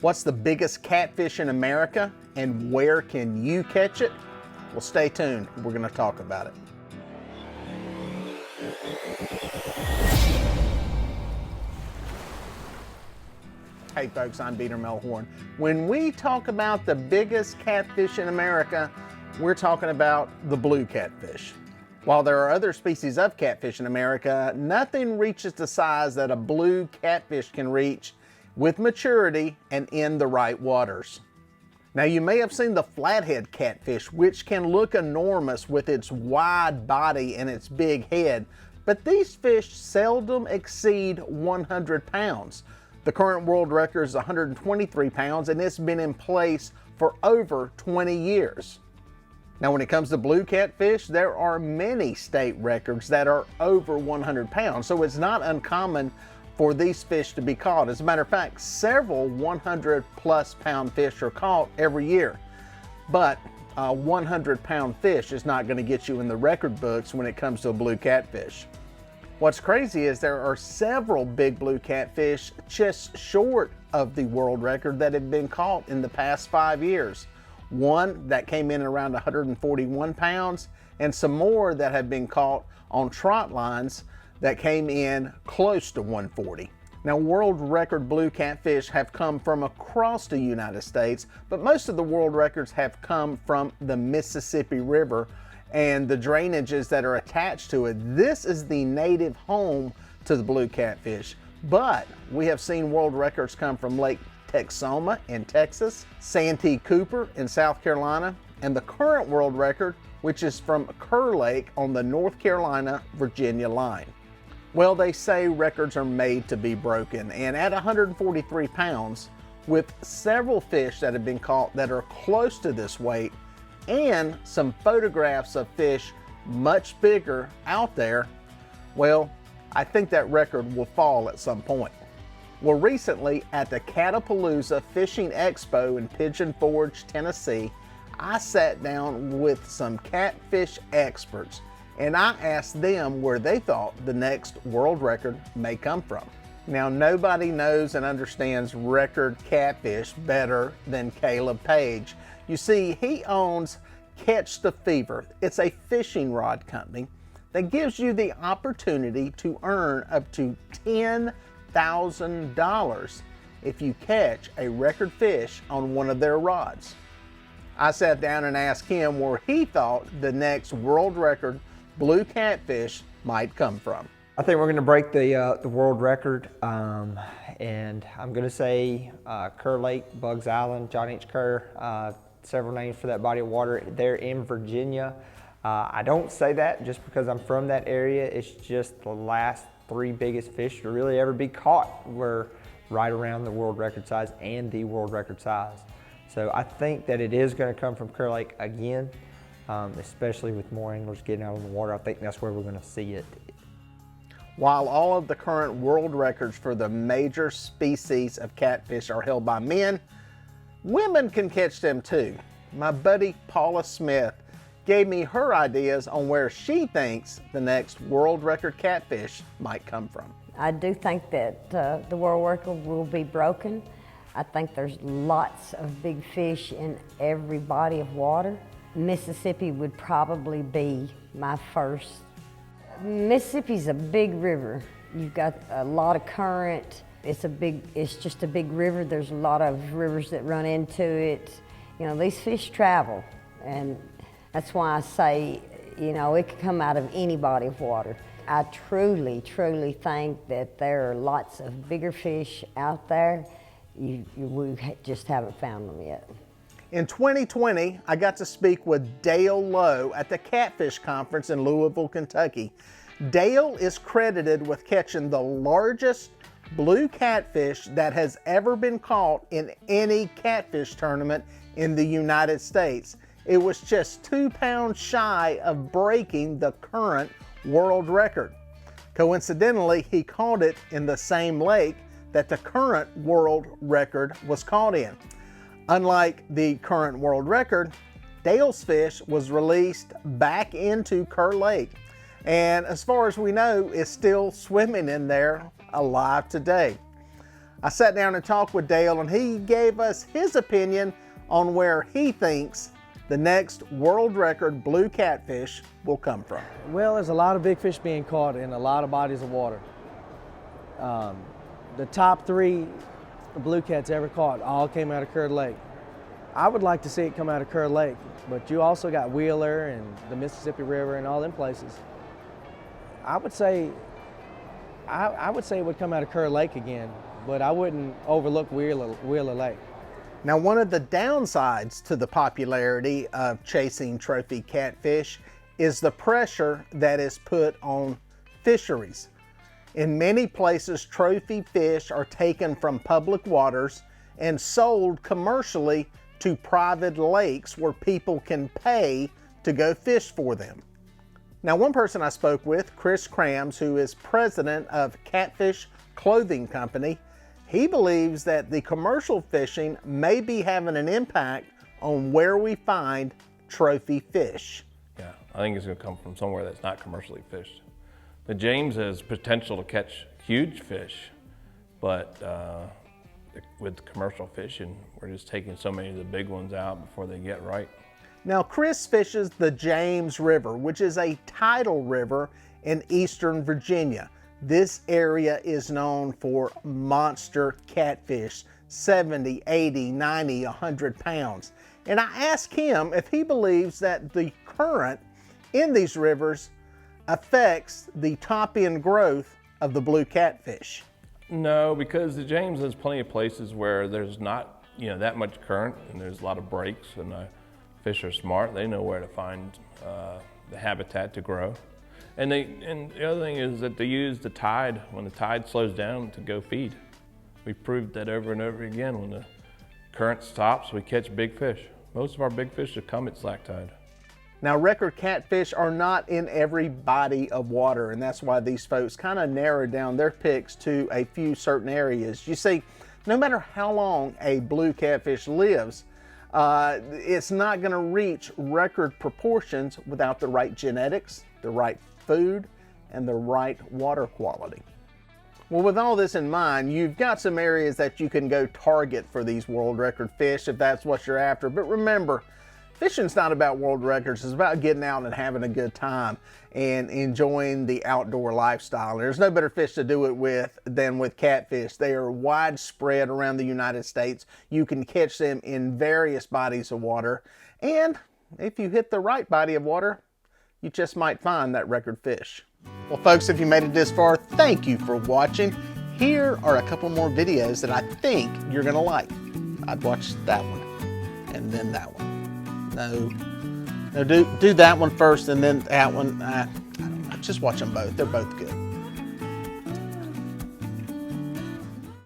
What's the biggest catfish in America and where can you catch it? Well, stay tuned. We're going to talk about it. Hey folks, I'm Melhorn. When we talk about the biggest catfish in America, we're talking about the blue catfish. While there are other species of catfish in America, nothing reaches the size that a blue catfish can reach with maturity and in the right waters. Now, you may have seen the flathead catfish, which can look enormous with its wide body and its big head, but these fish seldom exceed 100 pounds. The current world record is 123 pounds and it's been in place for over 20 years. Now, when it comes to blue catfish, there are many state records that are over 100 pounds, so it's not uncommon for these fish to be caught. As a matter of fact, several 100+ pound fish are caught every year. But a 100-pound fish is not going to get you in the record books when it comes to a blue catfish. What's crazy is there are several big blue catfish just short of the world record that have been caught in the past 5 years. One that came in around 141 pounds and some more that have been caught on trot lines that came in close to 140. Now, world record blue catfish have come from across the United States, but most of the world records have come from the Mississippi River and the drainages that are attached to it. This is the native home to the blue catfish, but we have seen world records come from Lake Texoma in Texas, Santee Cooper in South Carolina, and the current world record, which is from Kerr Lake on the North Carolina-Virginia line. Well, they say records are made to be broken, and at 143 pounds, with several fish that have been caught that are close to this weight, and some photographs of fish much bigger out there, well, I think that record will fall at some point. Well, recently at the Catapalooza Fishing Expo in Pigeon Forge, Tennessee, I sat down with some catfish experts and I asked them where they thought the next world record may come from. Now, nobody knows and understands record catfish better than Caleb Page. You see, he owns Catch the Fever. It's a fishing rod company that gives you the opportunity to earn up to $10,000 if you catch a record fish on one of their rods. I sat down and asked him where he thought the next world record blue catfish might come from. I think we're going to break the world record, and I'm going to say Kerr Lake, Buggs Island, John H. Kerr, several names for that body of water. They're in Virginia. I don't say that just because I'm from that area. It's just the last 3 biggest fish to really ever be caught were right around the world record size and the world record size. So I think that it is going to come from Kerr Lake again. Especially with more anglers getting out on the water. I think that's where we're going to see it. While all of the current world records for the major species of catfish are held by men, women can catch them too. My buddy Paula Smith gave me her ideas on where she thinks the next world record catfish might come from. I do think that the world record will be broken. I think there's lots of big fish in every body of water. Mississippi would probably be my first. Mississippi's a big river. You've got a lot of current. It's just a big river. There's a lot of rivers that run into it. You know, these fish travel, and that's why I say, you know, it could come out of any body of water. I truly, truly think that there are lots of bigger fish out there. We just haven't found them yet. In 2020, I got to speak with Dale Lowe at the Catfish Conference in Louisville, Kentucky. Dale is credited with catching the largest blue catfish that has ever been caught in any catfish tournament in the United States. It was just 2 pounds shy of breaking the current world record. Coincidentally, he caught it in the same lake that the current world record was caught in. Unlike the current world record, Dale's fish was released back into Kerr Lake, and as far as we know, is still swimming in there alive today. I sat down and talked with Dale, and he gave us his opinion on where he thinks the next world record blue catfish will come from. Well, there's a lot of big fish being caught in a lot of bodies of water. The top 3 blue cats ever caught all came out of Kerr Lake. I would like to see it come out of Kerr Lake, but you also got Wheeler and the Mississippi River and all them places. I would say it would come out of Kerr Lake again, but I wouldn't overlook Wheeler Lake. Now, one of the downsides to the popularity of chasing trophy catfish is the pressure that is put on fisheries. In many places, trophy fish are taken from public waters and sold commercially to private lakes where people can pay to go fish for them. Now, one person I spoke with, Chris Krams, who is president of Catfish Clothing Company, he believes that the commercial fishing may be having an impact on where we find trophy fish. Yeah, I think it's going to come from somewhere that's not commercially fished. The James has potential to catch huge fish, but with commercial fishing, we're just taking so many of the big ones out before they get right. Now, Chris fishes the James River, which is a tidal river in eastern Virginia. This area is known for monster catfish, 70, 80, 90, 100 pounds. And I asked him if he believes that the current in these rivers affects the top end growth of the blue catfish. No, because the James has plenty of places where there's not, that much current, and there's a lot of breaks, and fish are smart. They know where to find the habitat to grow. And the other thing is that they use the tide, when the tide slows down, to go feed. We've proved that over and over again. When the current stops, we catch big fish. Most of our big fish have come at slack tide. Now, record catfish are not in every body of water, and that's why these folks kind of narrowed down their picks to a few certain areas. You see, no matter how long a blue catfish lives, it's not going to reach record proportions without the right genetics, the right food, and the right water quality. Well, with all this in mind, you've got some areas that you can go target for these world record fish if that's what you're after. But remember, fishing's not about world records. It's about getting out and having a good time and enjoying the outdoor lifestyle. There's no better fish to do it with than with catfish. They are widespread around the United States. You can catch them in various bodies of water. And if you hit the right body of water, you just might find that record fish. Well, folks, if you made it this far, thank you for watching. Here are a couple more videos that I think you're gonna like. I'd watch that one and then that one. No, do that one first and then that one. I don't know, just watch them both. They're both good.